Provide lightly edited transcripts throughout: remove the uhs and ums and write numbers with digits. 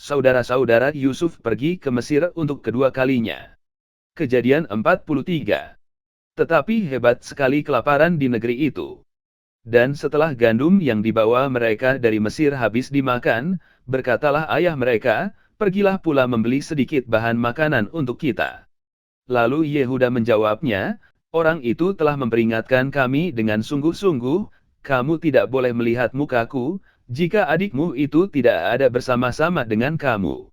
saudara-saudara Yusuf pergi ke Mesir untuk kedua kalinya. Kejadian 43. Tetapi hebat sekali kelaparan di negeri itu. Dan setelah gandum yang dibawa mereka dari Mesir habis dimakan, berkatalah ayah mereka, pergilah pula membeli sedikit bahan makanan untuk kita. Lalu Yehuda menjawabnya, orang itu telah memperingatkan kami dengan sungguh-sungguh, kamu tidak boleh melihat mukaku, jika adikmu itu tidak ada bersama-sama dengan kamu.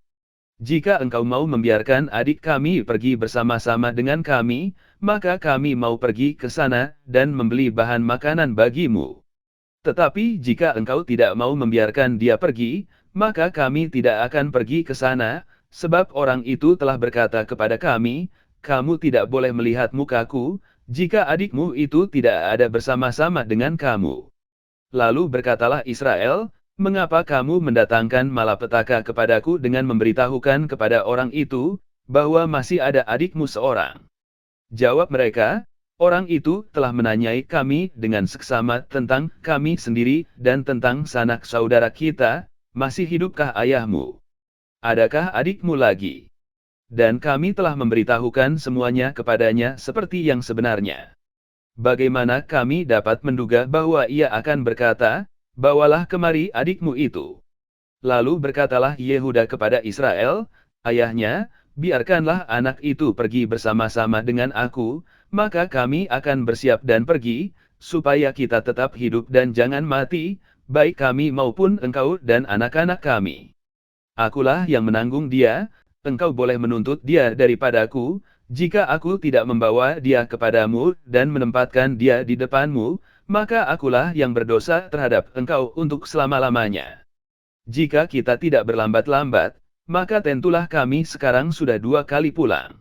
Jika engkau mau membiarkan adik kami pergi bersama-sama dengan kami, maka kami mau pergi ke sana dan membeli bahan makanan bagimu. Tetapi jika engkau tidak mau membiarkan dia pergi, maka kami tidak akan pergi ke sana, sebab orang itu telah berkata kepada kami, kamu tidak boleh melihat mukaku, jika adikmu itu tidak ada bersama-sama dengan kamu. Lalu berkatalah Israel, mengapa kamu mendatangkan malapetaka kepadaku dengan memberitahukan kepada orang itu, bahwa masih ada adikmu seorang? Jawab mereka, orang itu telah menanyai kami dengan seksama tentang kami sendiri dan tentang sanak saudara kita, masih hidupkah ayahmu? Adakah adikmu lagi? Dan kami telah memberitahukan semuanya kepadanya seperti yang sebenarnya. Bagaimana kami dapat menduga bahwa ia akan berkata, bawalah kemari adikmu itu. Lalu berkatalah Yehuda kepada Israel, ayahnya, biarkanlah anak itu pergi bersama-sama dengan aku, maka kami akan bersiap dan pergi, supaya kita tetap hidup dan jangan mati, baik kami maupun engkau dan anak-anak kami. Akulah yang menanggung dia, engkau boleh menuntut dia daripadaku, jika aku tidak membawa dia kepadamu dan menempatkan dia di depanmu, maka akulah yang berdosa terhadap engkau untuk selama-lamanya. Jika kita tidak berlambat-lambat, maka tentulah kami sekarang sudah 2 kali pulang.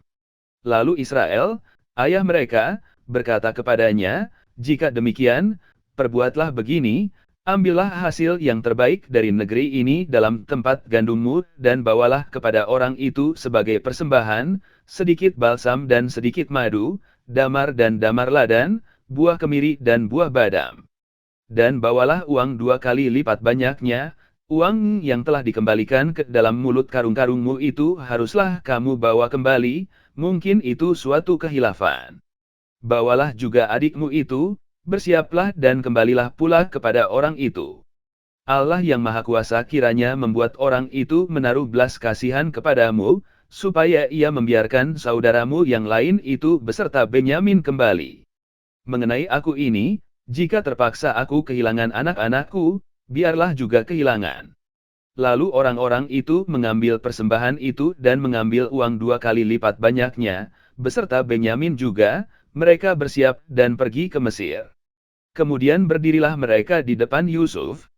Lalu Israel, ayah mereka, berkata kepadanya, jika demikian, perbuatlah begini, ambillah hasil yang terbaik dari negeri ini dalam tempat gandummu dan bawalah kepada orang itu sebagai persembahan, sedikit balsam dan sedikit madu, damar dan damar ladan, buah kemiri dan buah badam. Dan bawalah uang 2 kali lipat banyaknya, uang yang telah dikembalikan ke dalam mulut karung-karungmu itu haruslah kamu bawa kembali, mungkin itu suatu kehilafan. Bawalah juga adikmu itu, bersiaplah dan kembalilah pula kepada orang itu. Allah yang Maha Kuasa kiranya membuat orang itu menaruh belas kasihan kepadamu, supaya ia membiarkan saudaramu yang lain itu beserta Benyamin kembali. Mengenai aku ini, jika terpaksa aku kehilangan anak-anakku, biarlah juga kehilangan. Lalu orang-orang itu mengambil persembahan itu dan mengambil uang 2 kali lipat banyaknya, beserta Benyamin juga, mereka bersiap dan pergi ke Mesir. Kemudian berdirilah mereka di depan Yusuf.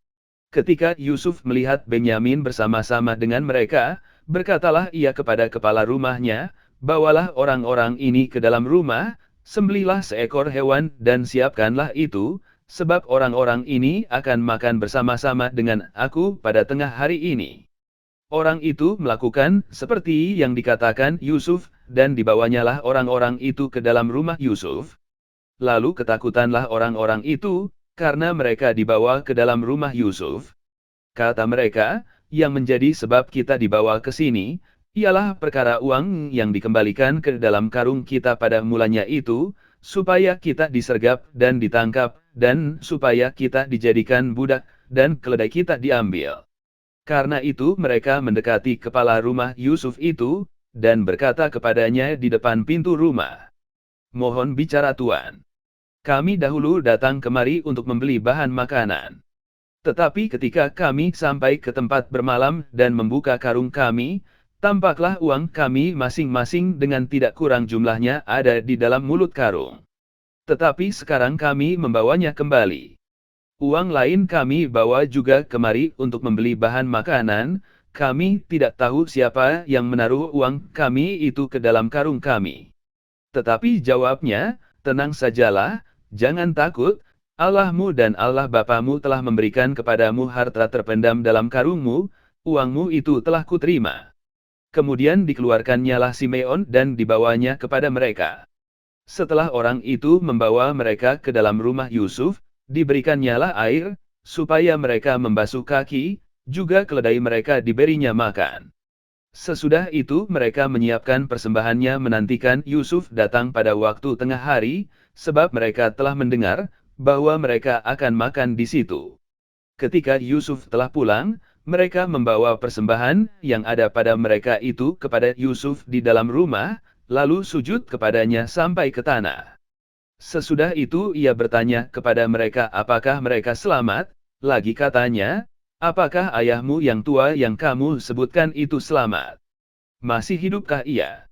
Ketika Yusuf melihat Benyamin bersama-sama dengan mereka, berkatalah ia kepada kepala rumahnya, bawalah orang-orang ini ke dalam rumah, sembelihlah seekor hewan dan siapkanlah itu, sebab orang-orang ini akan makan bersama-sama dengan aku pada tengah hari ini. Orang itu melakukan seperti yang dikatakan Yusuf, dan dibawanyalah orang-orang itu ke dalam rumah Yusuf. Lalu ketakutanlah orang-orang itu, karena mereka dibawa ke dalam rumah Yusuf. Kata mereka, yang menjadi sebab kita dibawa ke sini, ialah perkara uang yang dikembalikan ke dalam karung kita pada mulanya itu, supaya kita disergap dan ditangkap, dan supaya kita dijadikan budak, dan keledai kita diambil. Karena itu mereka mendekati kepala rumah Yusuf itu, dan berkata kepadanya di depan pintu rumah, mohon bicara Tuan. Kami dahulu datang kemari untuk membeli bahan makanan. Tetapi ketika kami sampai ke tempat bermalam dan membuka karung kami, tampaklah uang kami masing-masing dengan tidak kurang jumlahnya ada di dalam mulut karung. Tetapi sekarang kami membawanya kembali. Uang lain kami bawa juga kemari untuk membeli bahan makanan, kami tidak tahu siapa yang menaruh uang kami itu ke dalam karung kami. Tetapi jawabnya, tenang sajalah, jangan takut, Allahmu dan Allah Bapamu telah memberikan kepadamu harta terpendam dalam karungmu, uangmu itu telah kuterima. Kemudian dikeluarkannyalah Simeon dan dibawanya kepada mereka. Setelah orang itu membawa mereka ke dalam rumah Yusuf, diberikannya air, supaya mereka membasuh kaki, juga keledai mereka diberinya makan. Sesudah itu mereka menyiapkan persembahannya menantikan Yusuf datang pada waktu tengah hari, sebab mereka telah mendengar bahwa mereka akan makan di situ. Ketika Yusuf telah pulang, mereka membawa persembahan yang ada pada mereka itu kepada Yusuf di dalam rumah, lalu sujud kepadanya sampai ke tanah. Sesudah itu ia bertanya kepada mereka apakah mereka selamat, lagi katanya, apakah ayahmu yang tua yang kamu sebutkan itu selamat? Masih hidupkah ia?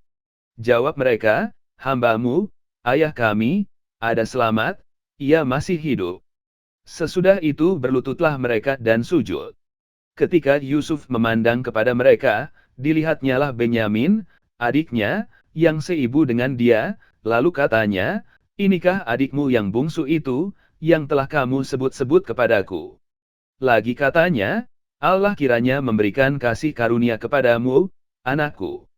Jawab mereka, hambamu, ayah kami, ada selamat, ia masih hidup. Sesudah itu berlututlah mereka dan sujud. Ketika Yusuf memandang kepada mereka, dilihatnyalah Benyamin, adiknya, yang seibu dengan dia, lalu katanya, inikah adikmu yang bungsu itu, yang telah kamu sebut-sebut kepadaku? Lagi katanya, Allah kiranya memberikan kasih karunia kepadamu, anakku.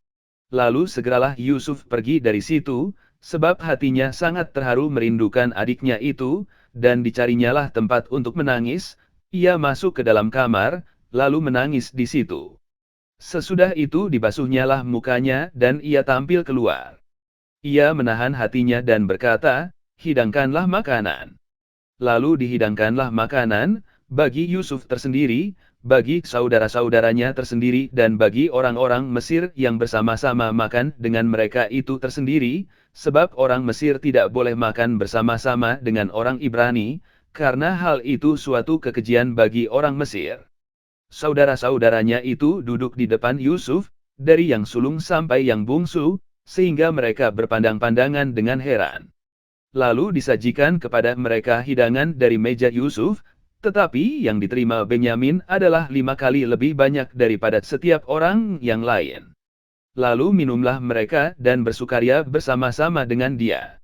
Lalu segeralah Yusuf pergi dari situ, sebab hatinya sangat terharu merindukan adiknya itu, dan dicarinyalah tempat untuk menangis, ia masuk ke dalam kamar, lalu menangis di situ. Sesudah itu dibasuhnyalah mukanya dan ia tampil keluar. Ia menahan hatinya dan berkata, hidangkanlah makanan. Lalu dihidangkanlah makanan, bagi Yusuf tersendiri, bagi saudara-saudaranya tersendiri dan bagi orang-orang Mesir yang bersama-sama makan dengan mereka itu tersendiri, sebab orang Mesir tidak boleh makan bersama-sama dengan orang Ibrani, karena hal itu suatu kekejian bagi orang Mesir. Saudara-saudaranya itu duduk di depan Yusuf, dari yang sulung sampai yang bungsu, sehingga mereka berpandang-pandangan dengan heran. Lalu disajikan kepada mereka hidangan dari meja Yusuf, tetapi yang diterima Benyamin adalah 5 kali lebih banyak daripada setiap orang yang lain. Lalu minumlah mereka dan bersukaria bersama-sama dengan dia.